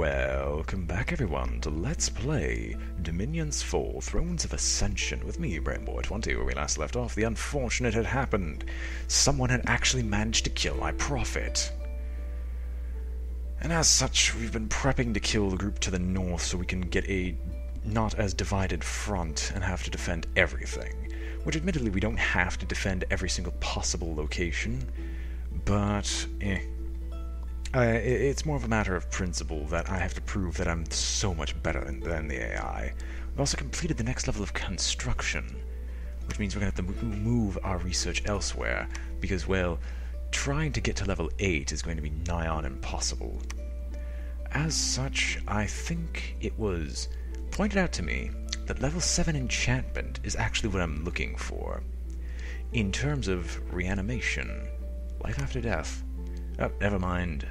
Welcome back everyone to Let's Play Dominion's Fall, Thrones of Ascension with me, BrainBoy 20. Where we last left off, the unfortunate had happened. Someone had actually managed to kill my prophet. And as such, we've been prepping to kill the group to the north so we can get a not as divided front and have to defend everything. Which admittedly we don't have to defend every single possible location, but it's more of a matter of principle that I have to prove that I'm so much better than the AI. We've also completed the next level of construction, which means we're going to have to move our research elsewhere, because, well, trying to get to level 8 is going to be nigh on impossible. As such, I think it was pointed out to me that level 7 enchantment is actually what I'm looking for. In terms of reanimation, life after death. Oh, never mind.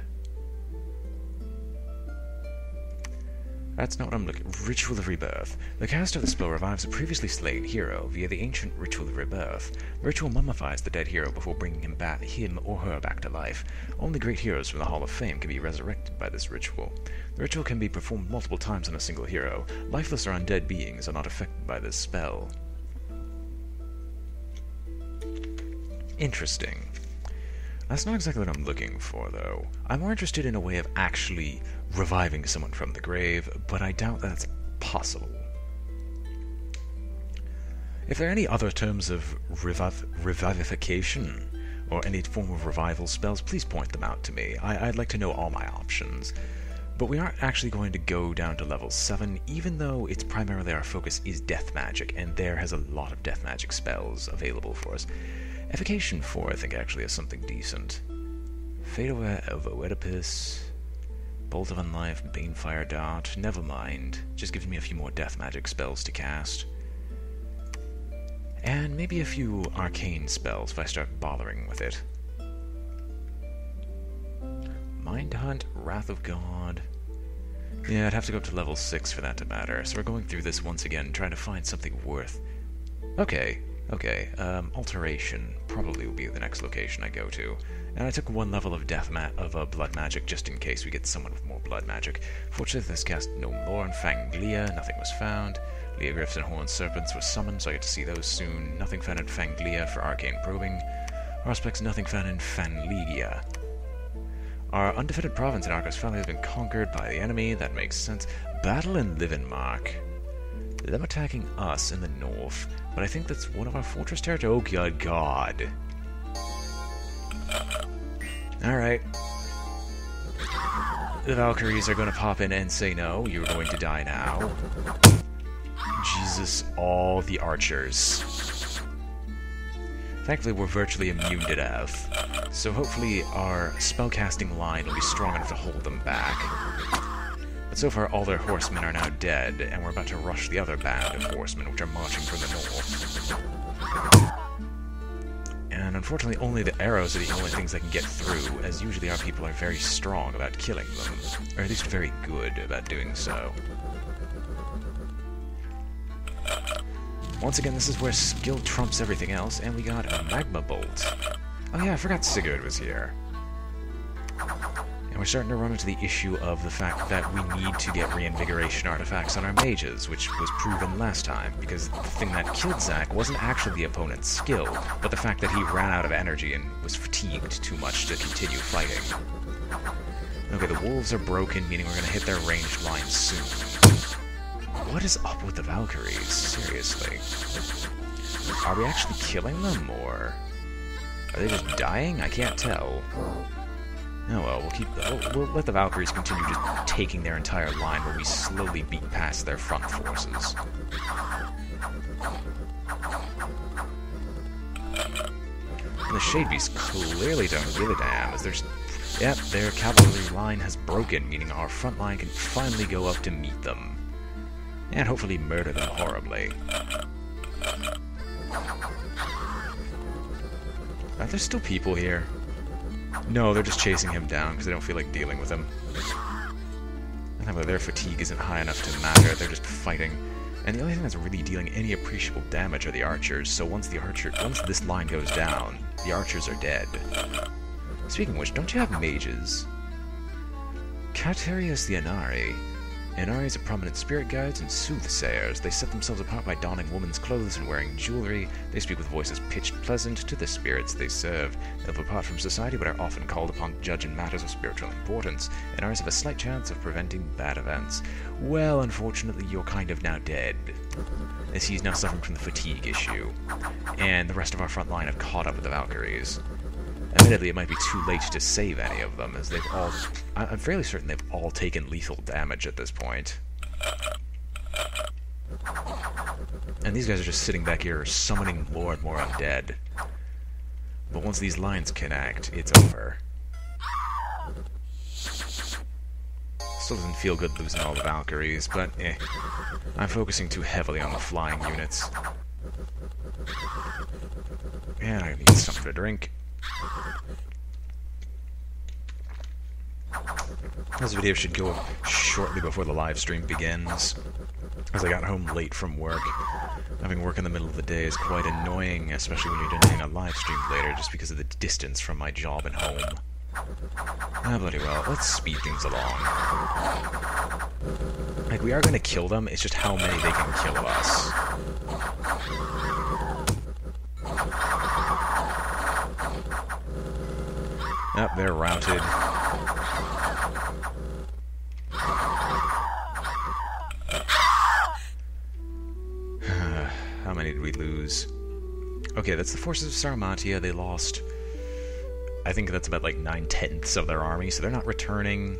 That's not what I'm looking for. Ritual of Rebirth. The caster of the spell revives a previously slain hero via the ancient Ritual of Rebirth. The ritual mummifies the dead hero before bringing him or her back to life. Only great heroes from the Hall of Fame can be resurrected by this ritual. The ritual can be performed multiple times on a single hero. Lifeless or undead beings are not affected by this spell. Interesting. That's not exactly what I'm looking for, though. I'm more interested in a way of actually reviving someone from the grave, but I doubt that's possible. If there are any other terms of revivification, or any form of revival spells, please point them out to me. I'd like to know all my options. But we aren't actually going to go down to level 7, even though it's primarily our focus is death magic, and there has a lot of death magic spells available for us. Evocation 4, I think, actually has something decent. Fade of Oedipus, Bolt of Unlife, Banefire Dart, never mind. Just gives me a few more death magic spells to cast. And maybe a few arcane spells if I start bothering with it. Mind Hunt, Wrath of God. Yeah, I'd have to go up to level 6 for that to matter. So we're going through this once again, trying to find something worth... Okay, Alteration probably will be the next location I go to. And I took one level of blood magic just in case we get someone with more blood magic. Fortunately, this cast no more in Fanglia, nothing was found. Leogryphs and Horned Serpents were summoned, so I get to see those soon. Nothing found in Fanglia for arcane probing. Harspec's nothing found in Fanlegia. Our undefended province in Arcos Valley has been conquered by the enemy, that makes sense. Battle in Livenmark. Them attacking us in the north, but I think that's one of our fortress territory. Oh, good God. Alright. The Valkyries are going to pop in and say no, you're going to die now. Jesus, all the archers. Thankfully, we're virtually immune to death, so hopefully our spellcasting line will be strong enough to hold them back. But so far, all their horsemen are now dead, and we're about to rush the other band of horsemen, which are marching from the north. And unfortunately, only the arrows are the only things I can get through, as usually our people are very strong about killing them, or at least very good about doing so. Once again, this is where skill trumps everything else, and we got a Magma Bolt. Oh yeah, I forgot Sigurd was here. And we're starting to run into the issue of the fact that we need to get reinvigoration artifacts on our mages, which was proven last time, because the thing that killed Zack wasn't actually the opponent's skill, but the fact that he ran out of energy and was fatigued too much to continue fighting. Okay, the wolves are broken, meaning we're going to hit their ranged line soon. What is up with the Valkyries? Seriously. Are we actually killing them, or are they just dying? I can't tell. Oh well, we'll let the Valkyries continue just taking their entire line while we slowly beat past their front forces. And the Shade Beasts clearly don't give a damn, as their cavalry line has broken, meaning our front line can finally go up to meet them. And hopefully murder them horribly. Are there still people here? No, they're just chasing him down because they don't feel like dealing with him. And their fatigue isn't high enough to matter, they're just fighting. And the only thing that's really dealing any appreciable damage are the archers, so once this line goes down, the archers are dead. Speaking of which, don't you have mages? Caterius the Inari. Inaris are prominent spirit guides and soothsayers. They set themselves apart by donning woman's clothes and wearing jewelry. They speak with voices pitched pleasant to the spirits they serve. They live apart from society but are often called upon to judge in matters of spiritual importance. Inaris have a slight chance of preventing bad events. Well, unfortunately, you're kind of now dead, as he's now suffering from the fatigue issue. And the rest of our front line have caught up with the Valkyries. Admittedly, it might be too late to save any of them, as they've all... I'm fairly certain they've all taken lethal damage at this point. And these guys are just sitting back here summoning more and more undead. But once these lines connect, it's over. Still doesn't feel good losing all the Valkyries, but I'm focusing too heavily on the flying units. And I need something to drink. This video should go up shortly before the live stream begins, as I got home late from work. Having work in the middle of the day is quite annoying, especially when you're doing a live stream later, just because of the distance from my job and home. Ah, bloody well, let's speed things along. Like, we are going to kill them, it's just how many they can kill us. Yep, they're routed. How many did we lose? Okay, that's the forces of Sarmatia. They lost... I think that's about like 9/10 of their army, so they're not returning.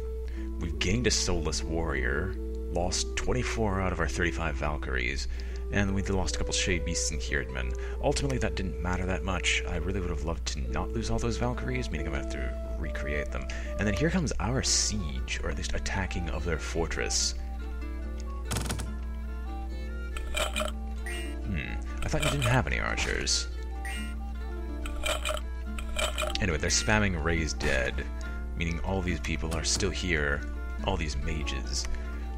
We've gained a soulless warrior. Lost 24 out of our 35 Valkyries. And we lost a couple Shade Beasts and Herdmen. Ultimately, that didn't matter that much. I really would have loved to not lose all those Valkyries, meaning I'm going to have to recreate them. And then here comes our siege, or at least attacking of their fortress. I thought you didn't have any archers. Anyway, they're spamming Raise Dead, meaning all these people are still here, all these mages.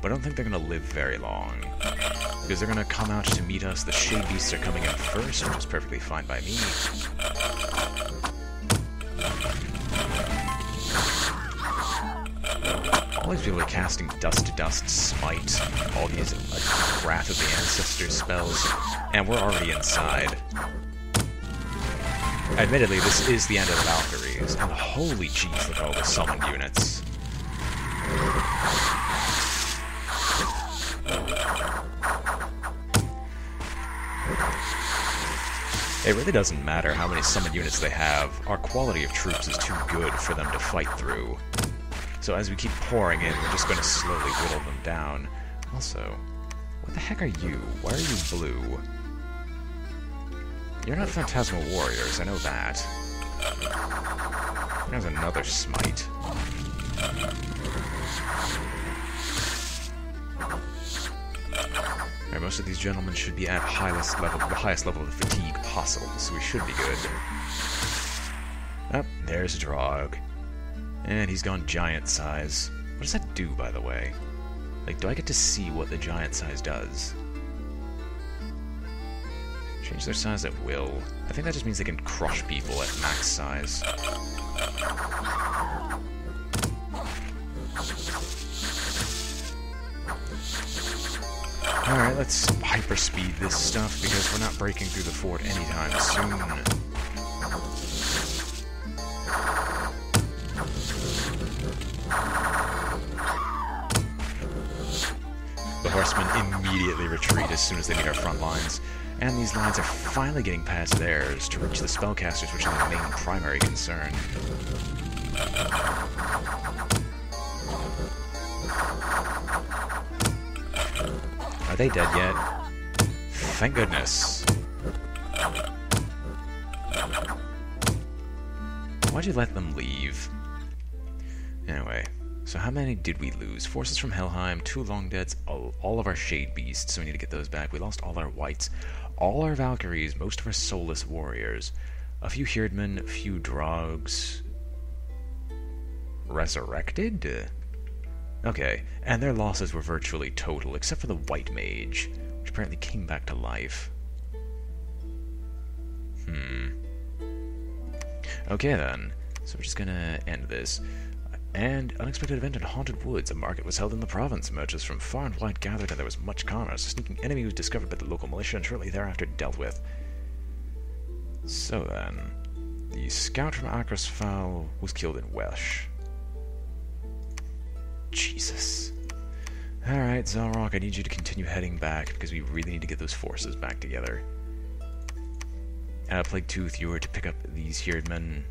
But I don't think they're going to live very long, because they're going to come out to meet us. The Shade Beasts are coming in first, which is perfectly fine by me. All these people are casting Dust to Dust, Smite, all these Wrath of the Ancestors spells, and we're already inside. Admittedly, this is the end of the Valkyries, and holy jeez, look at all the summoned units. It really doesn't matter how many summoned units they have, our quality of troops is too good for them to fight through. So as we keep pouring in, we're just going to slowly whittle them down. Also, what the heck are you? Why are you blue? You're not Phantasmal Warriors, I know that. There's another Smite. Alright, most of these gentlemen should be at the highest level of fatigue possible, so we should be good. Oh, there's Drog. And he's gone giant size. What does that do, by the way? Like, do I get to see what the giant size does? Change their size at will. I think that just means they can crush people at max size. Alright, let's hyperspeed this stuff, because we're not breaking through the fort anytime soon. The horsemen immediately retreat as soon as they meet our front lines, and these lines are finally getting past theirs to reach the spellcasters, which are the main primary concern. Are they dead yet? Thank goodness. Why'd you let them leave? Anyway, so how many did we lose? Forces from Helheim, 2 Longdeads, all of our Shade Beasts, so we need to get those back. We lost all our Whites, all our Valkyries, most of our Soulless Warriors, a few Herdmen, a few Drogs. Resurrected? Okay, and their losses were virtually total, except for the White Mage, which apparently came back to life. Okay then, so we're just gonna end this. And unexpected event in Haunted Woods. A market was held in the province. Merchants from far and wide gathered, and there was much commerce. A sneaking enemy was discovered by the local militia and shortly thereafter dealt with. So then, the scout from Acrosfal was killed in Welsh. Jesus. Alright, Zalrock, I need you to continue heading back because we really need to get those forces back together. Plague Tooth, you are to pick up these Herdmen.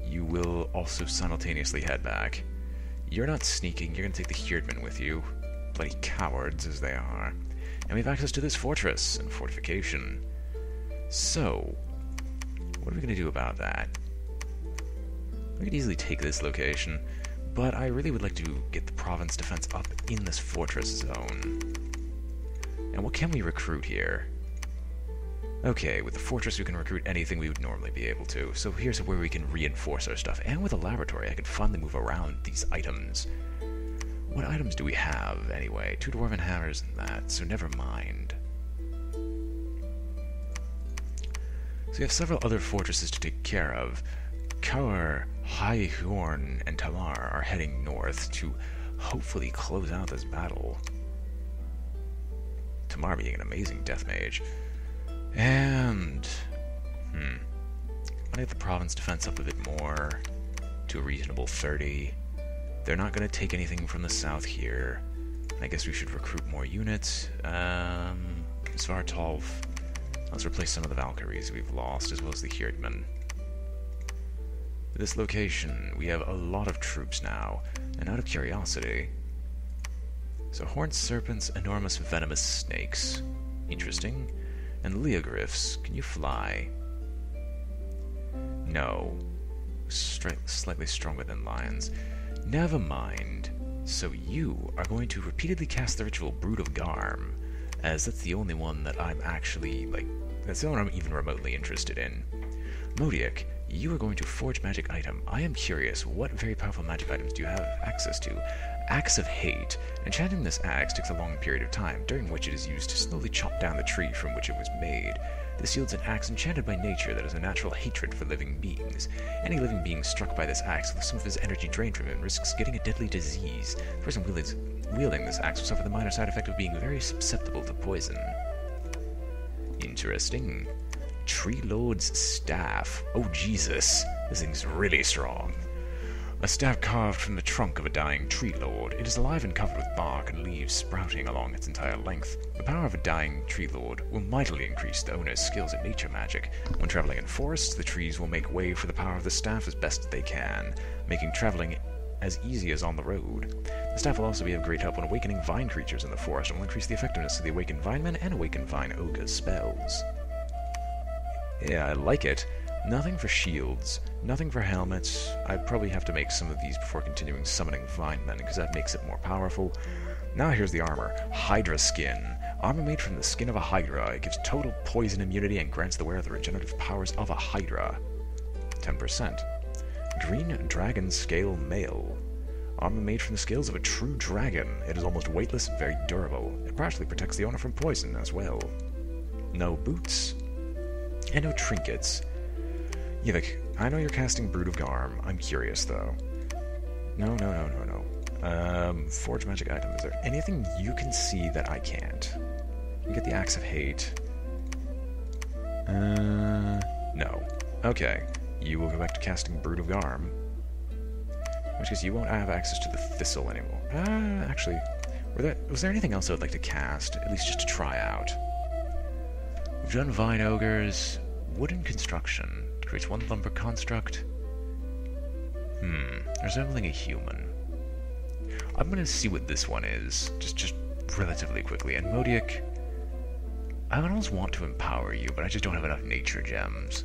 You will also simultaneously head back. You're not sneaking, you're going to take the Herdmen with you. Bloody cowards as they are. And we have access to this fortress and fortification. So, what are we going to do about that? We could easily take this location, but I really would like to get the province defense up in this fortress zone. And what can we recruit here? Okay, with the fortress we can recruit anything we would normally be able to, so here's where we can reinforce our stuff. And with a laboratory I could finally move around these items. What items do we have, anyway? 2 dwarven hammers and that, so never mind. So we have several other fortresses to take care of. Kaur, Highhorn, and Tamar are heading north to hopefully close out this battle. Tamar being an amazing death mage. And... I get the province defense up a bit more, to a reasonable 30. They're not going to take anything from the south here. I guess we should recruit more units. Svartalf. Let's replace some of the Valkyries we've lost, as well as the Herdmen. This location, we have a lot of troops now, and out of curiosity... So horned serpents, enormous venomous snakes. Interesting. And Leogryphs, can you fly? No. Slightly stronger than lions. Never mind. So you are going to repeatedly cast the ritual Brood of Garm, as that's the only one that I'm actually, that's the only one I'm even remotely interested in. Modiak, you are going to forge magic item. I am curious, what very powerful magic items do you have access to? Axe of Hate. Enchanting this axe takes a long period of time, during which it is used to slowly chop down the tree from which it was made. This yields an axe enchanted by nature that has a natural hatred for living beings. Any living being struck by this axe with some of his energy drained from him risks getting a deadly disease. The person wielding this axe will suffer the minor side effect of being very susceptible to poison. Interesting. Tree Lord's Staff. Oh Jesus, this thing's really strong. A staff carved from the trunk of a dying tree lord. It is alive and covered with bark and leaves sprouting along its entire length. The power of a dying tree lord will mightily increase the owner's skills at nature magic. When traveling in forests, the trees will make way for the power of the staff as best they can, making traveling as easy as on the road. The staff will also be of great help when awakening vine creatures in the forest and will increase the effectiveness of the Awakened Vinemen and Awakened Vine Ogre's spells. Yeah, I like it. Nothing for shields, nothing for helmets. I'd probably have to make some of these before continuing summoning Vinemen, because that makes it more powerful. Now here's the armor. Hydra Skin. Armor made from the skin of a Hydra. It gives total poison immunity and grants the wearer the regenerative powers of a Hydra. 10%. Green Dragon Scale Mail. Armor made from the scales of a true dragon. It is almost weightless and very durable. It partially protects the owner from poison as well. No boots. And no trinkets. Yivik, I know you're casting Brood of Garm. I'm curious, though. No. Forge magic item. Is there anything you can see that I can't? You get the Axe of Hate. No. Okay. You will go back to casting Brood of Garm. In which case you won't have access to the Thistle anymore. Actually, was there anything else I would like to cast? At least just to try out. We've done Vine Ogres. Wooden Construction. Creates 1 lumber construct. Resembling a human. I'm gonna see what this one is, just relatively quickly. And Modiak, I would almost want to empower you, but I just don't have enough nature gems.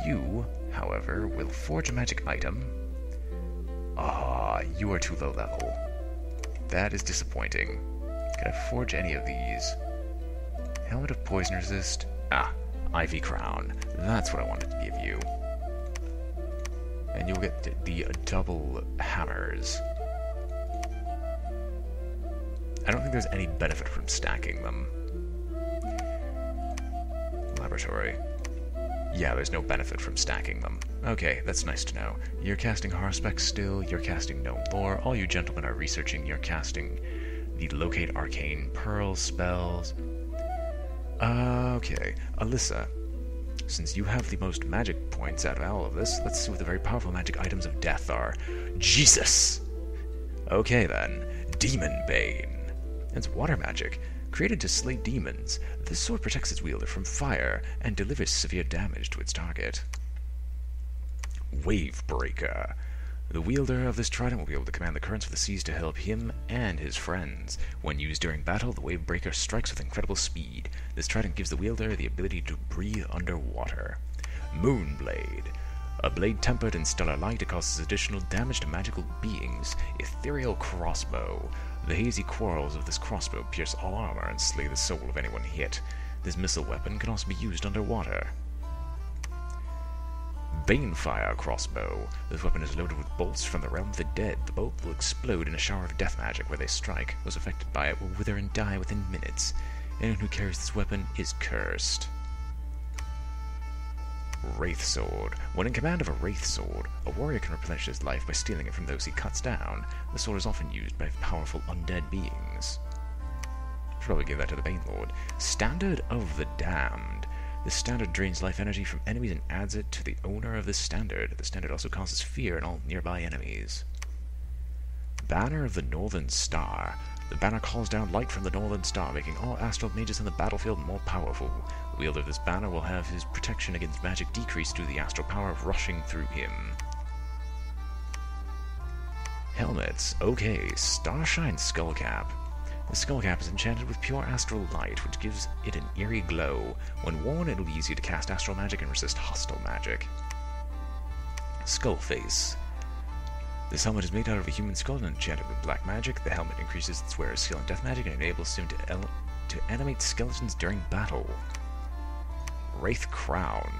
You, however, will forge a magic item. You are too low level. That is disappointing. Can I forge any of these? Helmet of Poison Resist. Ivy Crown. That's what I wanted to give you. And you'll get the double hammers. I don't think there's any benefit from stacking them. Laboratory. Yeah, there's no benefit from stacking them. Okay, that's nice to know. You're casting Harspec still, you're casting Gnome Lore, all you gentlemen are researching, you're casting the Locate Arcane Pearl spells. Okay, Alyssa, since you have the most magic points out of all of this, let's see what the very powerful magic items of death are. Jesus! Okay then, Demon Bane. It's water magic. Created to slay demons, this sword protects its wielder from fire and delivers severe damage to its target. Wave Breaker. The wielder of this trident will be able to command the currents of the seas to help him and his friends. When used during battle, the Wave Breaker strikes with incredible speed. This trident gives the wielder the ability to breathe underwater. Moonblade. A blade tempered in stellar light, it causes additional damage to magical beings. Ethereal Crossbow. The hazy quarrels of this crossbow pierce all armor and slay the soul of anyone hit. This missile weapon can also be used underwater. Banefire Crossbow. This weapon is loaded with bolts from the realm of the dead. The bolt will explode in a shower of death magic where they strike. Those affected by it will wither and die within minutes. Anyone who carries this weapon is cursed. Wraith Sword. When in command of a Wraith Sword, a warrior can replenish his life by stealing it from those he cuts down. The sword is often used by powerful undead beings. Should probably give that to the Bane Lord. Standard of the Damned. This standard drains life energy from enemies and adds it to the owner of this standard. The standard also causes fear in all nearby enemies. Banner of the Northern Star. The banner calls down light from the Northern Star, making all astral mages on the battlefield more powerful. The wielder of this banner will have his protection against magic decreased due to the astral power rushing through him. Helmets. Okay, Starshine Skullcap. The skullcap is enchanted with pure astral light, which gives it an eerie glow. When worn, it will be easy to cast astral magic and resist hostile magic. Skullface. This helmet is made out of a human skull and enchanted with black magic. The helmet increases its wearer's skill in death magic and enables him to animate skeletons during battle. Wraith Crown.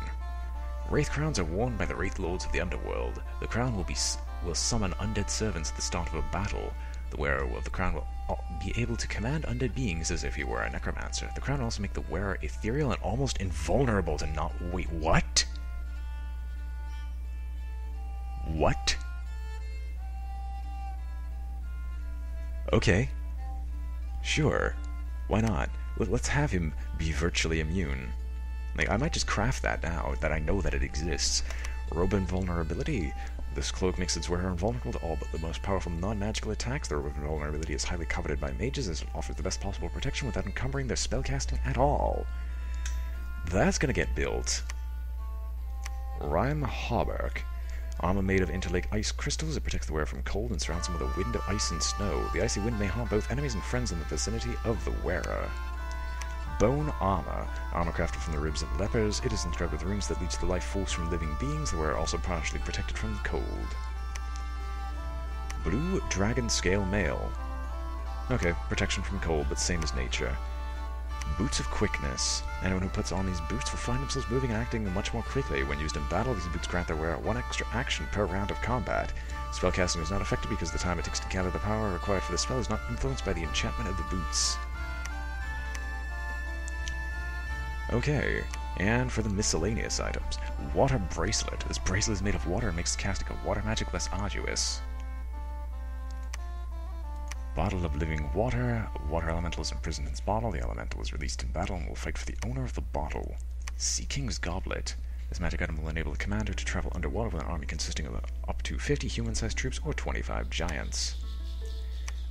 Wraith crowns are worn by the Wraith Lords of the Underworld. The crown will summon undead servants at the start of a battle. The wearer of the crown will be able to command undead beings as if he were a necromancer. The crown will also make the wearer ethereal and almost invulnerable to not— Wait, what? What? Okay. Sure. Why not? Let's have him be virtually immune. Like, I might just craft that now, that I know that it exists. Robe Invulnerability. This cloak makes its wearer invulnerable to all but the most powerful non-magical attacks. The Robe of Invulnerability is highly coveted by mages as it offers the best possible protection without encumbering their spellcasting at all. That's gonna get built. Rime Hauberk. Armor made of interlake ice crystals. It protects the wearer from cold and surrounds him with a wind of ice and snow. The icy wind may harm both enemies and friends in the vicinity of the wearer. Bone Armor. Armor crafted from the ribs of lepers. It is inscribed with runes that lead to the life force from living beings. The wearer also partially protected from the cold. Blue Dragon Scale Mail. Okay, protection from cold, but same as nature. Boots of Quickness. Anyone who puts on these boots will find themselves moving and acting much more quickly. When used in battle, these boots grant their wearer one extra action per round of combat. Spellcasting is not affected because the time it takes to gather the power required for the spell is not influenced by the enchantment of the boots. Okay, and for the miscellaneous items. Water Bracelet. This bracelet is made of water and makes casting of water magic less arduous. Bottle of Living Water. Water elemental is imprisoned in this bottle. The elemental is released in battle and will fight for the owner of the bottle. Sea King's Goblet. This magic item will enable the commander to travel underwater with an army consisting of up to 50 human-sized troops or 25 giants.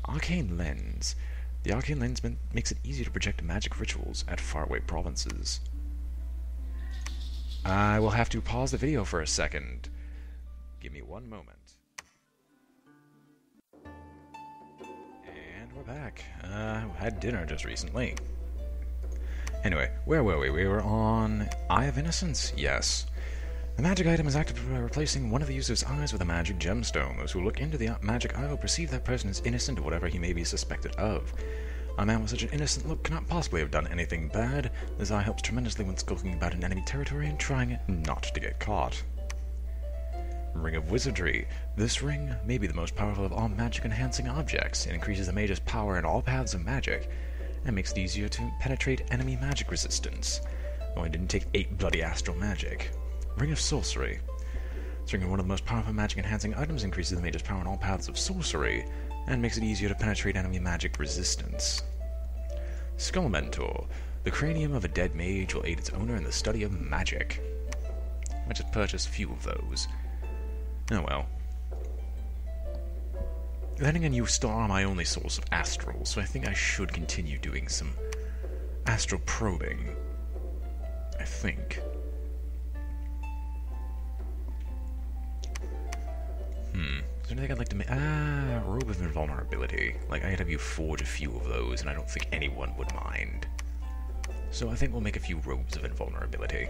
Arcane Lens. The Arcane Lens makes it easy to project magic rituals at faraway provinces. I will have to pause the video for a second. Give me one moment. And we're back. Had dinner just recently. Anyway, where were we? We were on Eye of Innocence? Yes. The magic item is active by replacing one of the user's eyes with a magic gemstone. Those who look into the magic eye will perceive that person is innocent of whatever he may be suspected of. A man with such an innocent look cannot possibly have done anything bad. This eye helps tremendously when skulking about in enemy territory and trying not to get caught. Ring of Wizardry. This ring may be the most powerful of all magic-enhancing objects. It increases the mage's power in all paths of magic, and makes it easier to penetrate enemy magic resistance. Oh, I didn't take 8 bloody astral magic. Ring of Sorcery. This ring is one of the most powerful magic-enhancing items, increases the mage's power on all paths of sorcery, and makes it easier to penetrate enemy magic resistance. Skull Mentor. The cranium of a dead mage will aid its owner in the study of magic. I might just purchase a few of those. Oh well. Then again, you still are my only source of astral, so I think I should continue doing some astral probing. I think. Is there anything I'd like to make? Robe of Invulnerability. Like, I'd have you forge a few of those, and I don't think anyone would mind. So I think we'll make a few Robes of Invulnerability.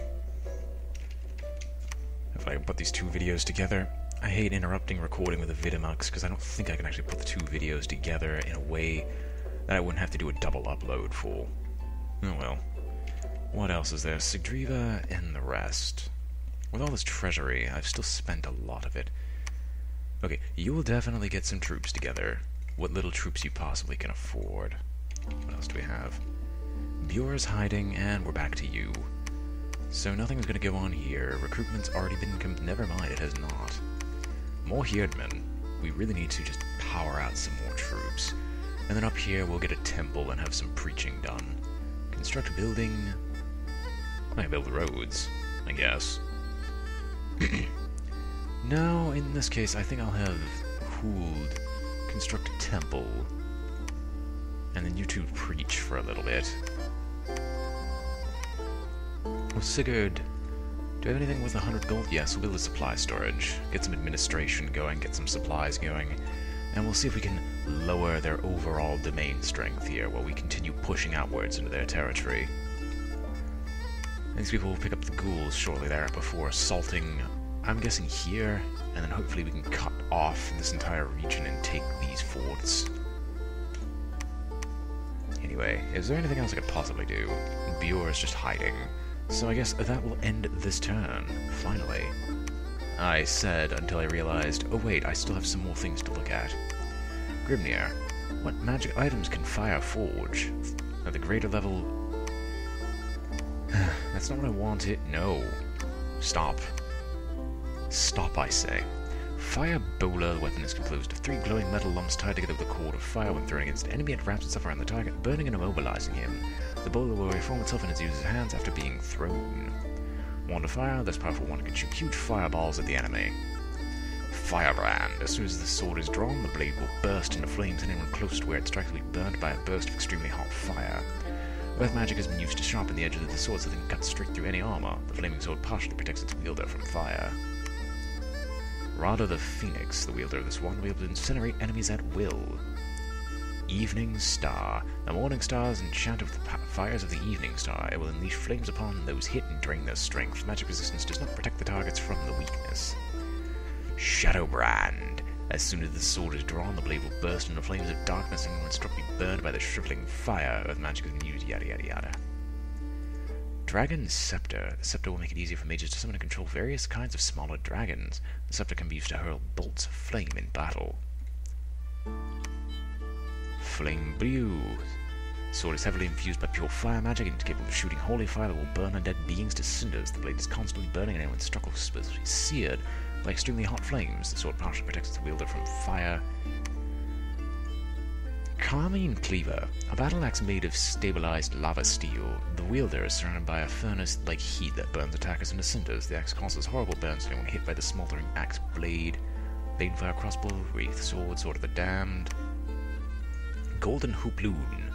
If I put these 2 videos together, I hate interrupting recording with a Vidimux, because I don't think I can actually put the 2 videos together in a way that I wouldn't have to do a double upload for. Oh well. What else is there? Sigdriva and the rest. With all this treasury, I've still spent a lot of it. Okay, you will definitely get some troops together. What little troops you possibly can afford. What else do we have? Bure's hiding, and we're back to you. So nothing's gonna go on here. Recruitment's already been never mind, it has not. More Herdmen. We really need to just power out some more troops. And then up here we'll get a temple and have some preaching done. Construct a building. I build roads, I guess. No, in this case I think I'll have Huld construct a temple. And then you two preach for a little bit. Well, Sigurd, do I have anything with 100 gold? Yes, we'll build a supply storage. Get some administration going, get some supplies going. And we'll see if we can lower their overall domain strength here while we continue pushing outwards into their territory. These people will pick up the ghouls shortly there before assaulting, I'm guessing here, and then hopefully we can cut off this entire region and take these forts. Anyway, is there anything else I could possibly do? Bure is just hiding. So I guess that will end this turn, finally. I said until I realized, oh wait, I still have some more things to look at. Grimnir, what magic items can Fire forge? At the greater level... That's not what I wanted. No. Stop. Stop, I say. Fire Bowler, the weapon is composed of 3 glowing metal lumps tied together with a cord of fire. When thrown against an enemy, it wraps itself around the target, burning and immobilizing him. The bowler will reform itself in its user's hands after being thrown. Wand of Fire, this powerful wand can shoot huge fireballs at the enemy. Firebrand. As soon as the sword is drawn, the blade will burst into flames, and anyone close to where it strikes will be burned by a burst of extremely hot fire. Earth magic has been used to sharpen the edges of the sword so they can cut straight through any armor. The flaming sword partially protects its wielder from fire. Rada the Phoenix, the wielder of this wand, will be able to incinerate enemies at will. Evening Star. The morning star is enchanted with the fires of the evening star. It will unleash flames upon those hit and drain their strength. Magic resistance does not protect the targets from the weakness. Shadowbrand. As soon as the sword is drawn, the blade will burst into flames of darkness and when struck be burned by the shriveling fire. Earth magic has been used, yada yada yada. Dragon Scepter. The scepter will make it easier for mages to summon and control various kinds of smaller dragons. The scepter can be used to hurl bolts of flame in battle. Flame Blue. The sword is heavily infused by pure fire magic and is capable of shooting holy fire that will burn undead beings to cinders. The blade is constantly burning and anyone struck will be seared by extremely hot flames. The sword partially protects its wielder from fire. Carmine Cleaver. A battle axe made of stabilized lava steel. The wielder is surrounded by a furnace-like heat that burns attackers into cinders. The axe causes horrible burns to anyone hit by the smoldering axe blade. Banefire crossbow, wreath sword, sword of the damned. Golden Hooploon.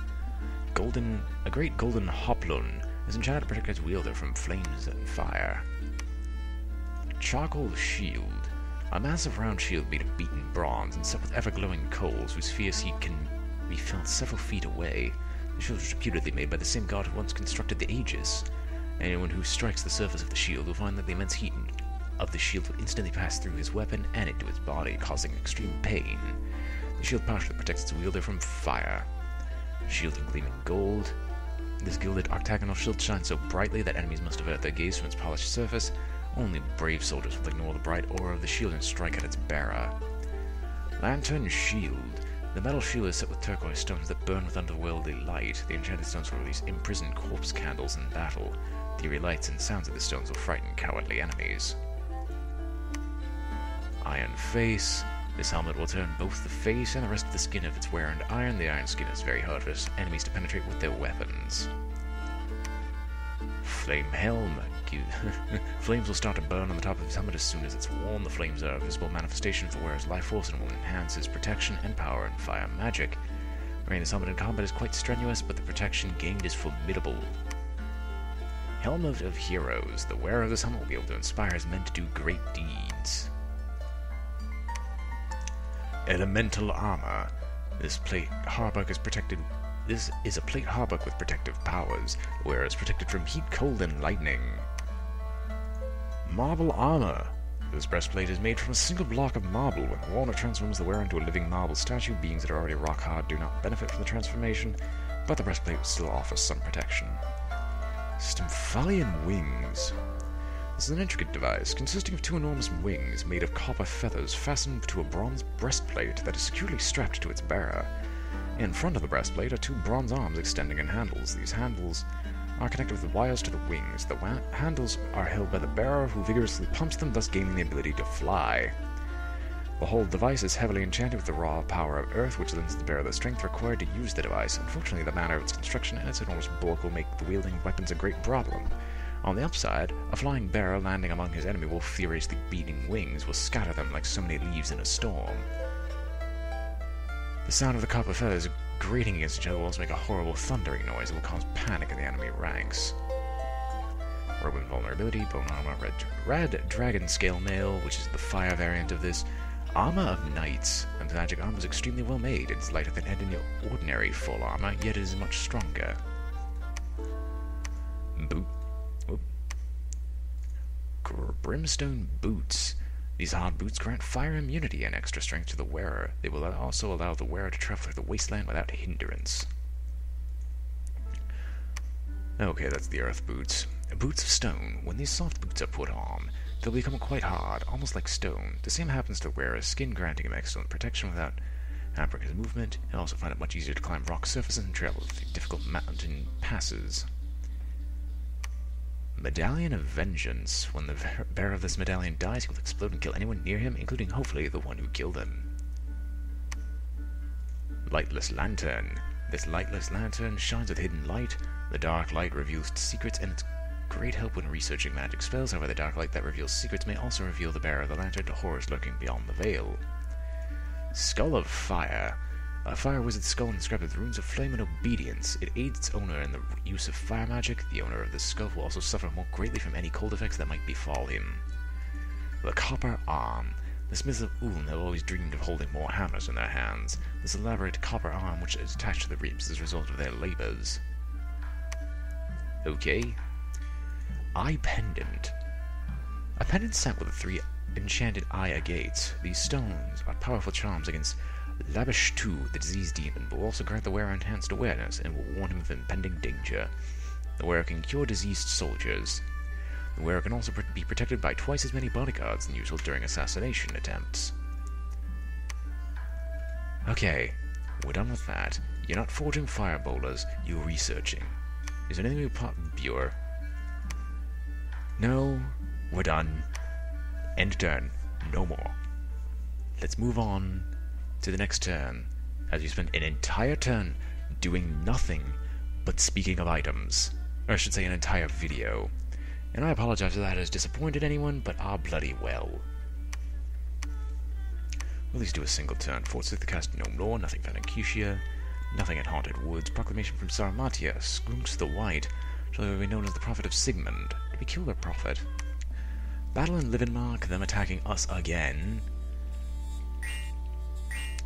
A great golden hoplon is enchanted to protect its wielder from flames and fire. Charcoal Shield. A massive round shield made of beaten bronze and set with ever-glowing coals whose fierce heat can be felt several feet away. The shield was reputedly made by the same god who once constructed the Aegis. Anyone who strikes the surface of the shield will find that the immense heat of the shield will instantly pass through his weapon and into his body, causing extreme pain. The shield partially protects its wielder from fire. Shield in gleaming gold. This gilded octagonal shield shines so brightly that enemies must avert their gaze from its polished surface. Only brave soldiers will ignore the bright aura of the shield and strike at its bearer. Lantern Shield. The metal shield is set with turquoise stones that burn with underworldly light. The enchanted stones will release imprisoned corpse candles in battle. The eerie lights and sounds of the stones will frighten cowardly enemies. Iron face. This helmet will turn both the face and the rest of the skin of its wearer into iron. The iron skin is very hard for enemies to penetrate with their weapons. Flame helm. Flames will start to burn on the top of his helmet as soon as it's worn. The flames are a visible manifestation of the wearer's life force and will enhance his protection and power in fire magic. Wearing this helmet in combat is quite strenuous, but the protection gained is formidable. Helmet of Heroes. The wearer of this helmet will be able to inspire his men to do great deeds. Elemental armor. This plate hardbuck is protected. This is a plate hardbuck with protective powers. The wearer is protected from heat, cold, and lightning. Marble armor. This breastplate is made from a single block of marble. When worn, it transforms the wearer into a living marble statue. Beings that are already rock hard do not benefit from the transformation, but the breastplate still offers some protection. Stymphalian wings. This is an intricate device consisting of two enormous wings made of copper feathers fastened to a bronze breastplate that is securely strapped to its bearer. In front of the breastplate are two bronze arms extending in handles. These handles are connected with wires to the wings. The handles are held by the bearer, who vigorously pumps them, thus gaining the ability to fly. The whole device is heavily enchanted with the raw power of earth, which lends the bearer the strength required to use the device. Unfortunately, the manner of its construction and its enormous bulk will make the wielding of weapons a great problem. On the upside, a flying bearer landing among his enemy will furiously beating wings will scatter them like so many leaves in a storm. The sound of the copper feathers grating against each other will also make a horrible thundering noise that will cause panic in the enemy ranks. Robe invulnerability, bone armor, red dragon scale mail, which is the fire variant of this. Armor of knights. And the magic armor is extremely well made. It is lighter than any ordinary full armor, yet it is much stronger. Brimstone boots. These hard boots grant fire immunity and extra strength to the wearer. They will also allow the wearer to travel through the wasteland without hindrance. Okay, that's the earth boots. Boots of stone. When these soft boots are put on, they'll become quite hard, almost like stone. The same happens to the wearer's skin, granting him excellent protection without hampering his movement. He'll also find it much easier to climb rock surfaces and travel through difficult mountain passes. Medallion of Vengeance. When the bearer of this medallion dies, he will explode and kill anyone near him, including hopefully the one who killed him. Lightless Lantern. This lightless lantern shines with hidden light. The dark light reveals secrets, and it's great help when researching magic spells. However, the dark light that reveals secrets may also reveal the bearer of the lantern to horrors lurking beyond the veil. Skull of Fire. A fire wizard's skull inscribed with runes of flame and obedience. It aids its owner in the use of fire magic. The owner of this skull will also suffer more greatly from any cold effects that might befall him. The Copper Arm. The smiths of Ulm have always dreamed of holding more hammers in their hands. This elaborate copper arm, which is attached to the ribs, is a result of their labors. Okay. Eye Pendant. A pendant set with the 3 enchanted eye agates. These stones are powerful charms against Labish 2, the disease demon, but will also grant the wearer enhanced awareness and will warn him of impending danger. The wearer can cure diseased soldiers. The wearer can also be protected by twice as many bodyguards than usual during assassination attempts. Okay, we're done with that. You're not forging fire bowlers, you're researching. Is there anything we pop Buer? No, we're done. End turn. No more. Let's move on to the next turn, as you spend an entire turn doing nothing but speaking of items. Or I should say an entire video. And I apologize if that has disappointed anyone, but bloody well. We'll at least do a single turn. Forces the cast no more, nothing found in Kyushu, nothing in Haunted Woods. Proclamation from Sarmatia, Skunks the White, shall be known as the Prophet of Sigmund. Did we kill their prophet? Battle in Livenmark, them attacking us again,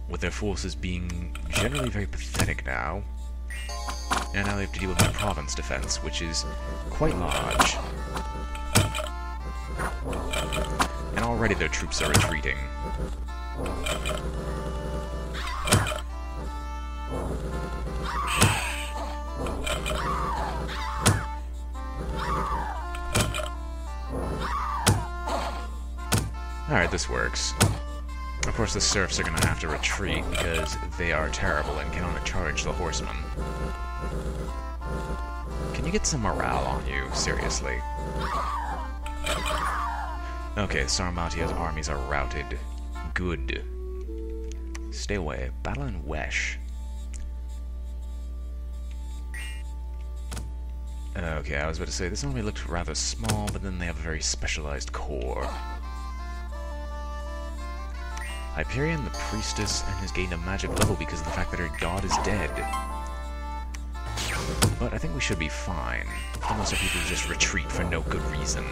with their forces being generally very pathetic now. And now they have to deal with the province defense, which is quite large. And already their troops are retreating. Alright, this works. Of course, the serfs are going to have to retreat because they are terrible and can only charge the horsemen. can you get some morale on you? Seriously. Okay, Sarmatia's armies are routed. Good. Stay away. Battle in Wesh. Okay, I was about to say, this army looked rather small, but then they have a very specialized core. Hyperion, the priestess, and has gained a magic level because of the fact that her god is dead. But I think we should be fine. Most of people just retreat for no good reason.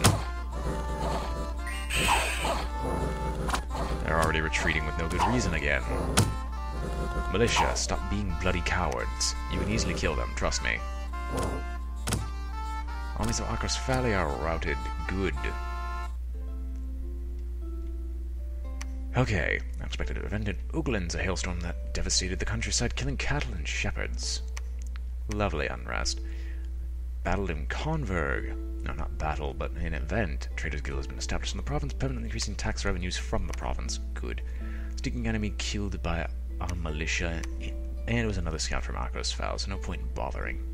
They're already retreating with no good reason again. Militia, stop being bloody cowards. You can easily kill them, trust me. Armies of Akros are routed. Good. Okay, unexpected event in Ooglands, a hailstorm that devastated the countryside, killing cattle and shepherds. Lovely unrest. Battled in Converg. No, not battle, but an event. Traders Guild has been established in the province, permanently increasing tax revenues from the province. Good. Sneaking enemy killed by our militia, and it was another scout from Akros Fowl, so no point in bothering.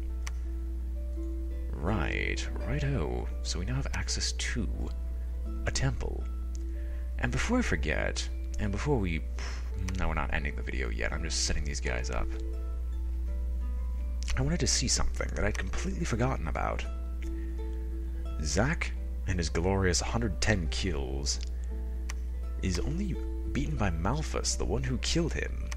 Righto. So we now have access to a temple. And before I forget, and before we... No, we're not ending the video yet, I'm just setting these guys up. I wanted to see something that I'd completely forgotten about. Zack and his glorious 110 kills is only beaten by Malphus, the one who killed him.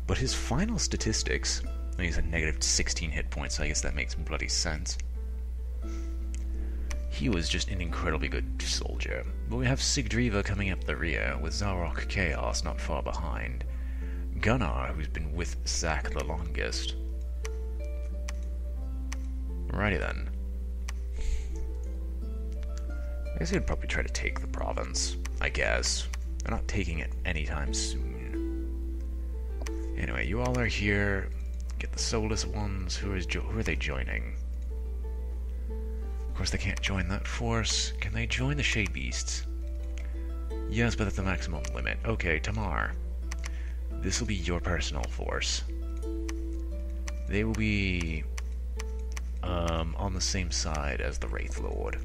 But his final statistics... He's at negative 16 hit points, so I guess that makes bloody sense. He was just an incredibly good soldier. But we have Sigdriva coming up the rear, with Zarok Chaos not far behind. Gunnar, who's been with Zack the longest. Alrighty then. I guess he'd probably try to take the province, I guess. They're not taking it anytime soon. Anyway, you all are here. Get the soulless ones. Who are they joining? Of course they can't join that force. Can they join the Shade Beasts? Yes, but that's the maximum limit. Okay, Tamar. This will be your personal force. They will be on the same side as the Wraith Lord.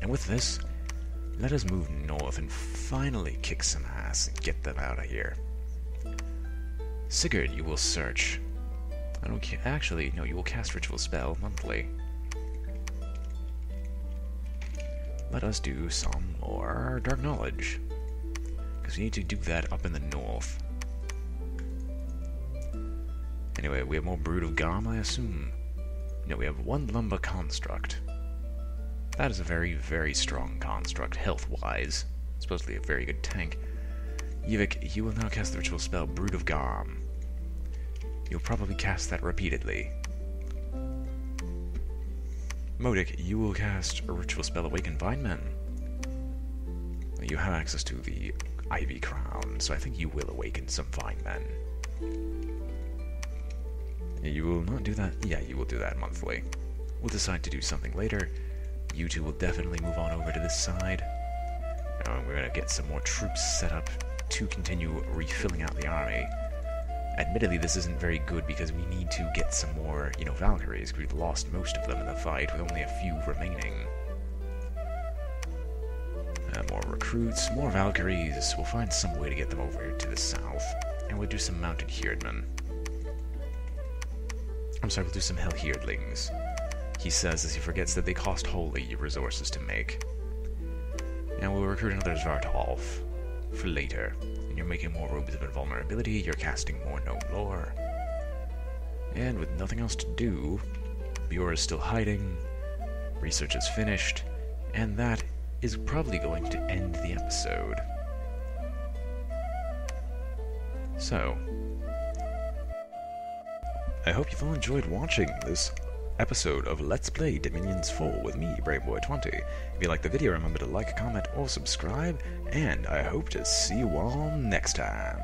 And with this, let us move north and finally kick some ass and get them out of here. Sigurd, you will search. I don't actually, no, you will cast Ritual Spell monthly. Let us do some more Dark Knowledge, because we need to do that up in the north. Anyway, we have more Brood of Garm, I assume. No, we have one Lumber Construct. That is a very, very strong construct, health-wise. Supposedly a very good tank. Yivik, you will now cast the ritual spell Brood of Garm. You'll probably cast that repeatedly. Modik, you will cast a ritual spell Awaken Vinemen. You have access to the Ivy Crown, so I think you will awaken some Vinemen. You will not do that? Yeah, you will do that monthly. We'll decide to do something later. You two will definitely move on over to this side. We're going to get some more troops set up to continue refilling out the army. Admittedly, this isn't very good because we need to get some more, Valkyries. We've lost most of them in the fight, with only a few remaining. More recruits, more Valkyries. We'll find some way to get them over to the south. And we'll do some mounted Herdmen. I'm sorry, we'll do some Hell Herdlings. He says as he forgets that they cost holy resources to make. And we'll recruit another Zvartolf for later. And you're making more robes of invulnerability, you're casting more gnome lore. And with nothing else to do, Bjorn is still hiding, research is finished, and that is probably going to end the episode. So, I hope you've all enjoyed watching this episode of Let's Play Dominions 4 with me, BrainBoy20. If you liked the video, remember to like, comment, or subscribe, and I hope to see you all next time.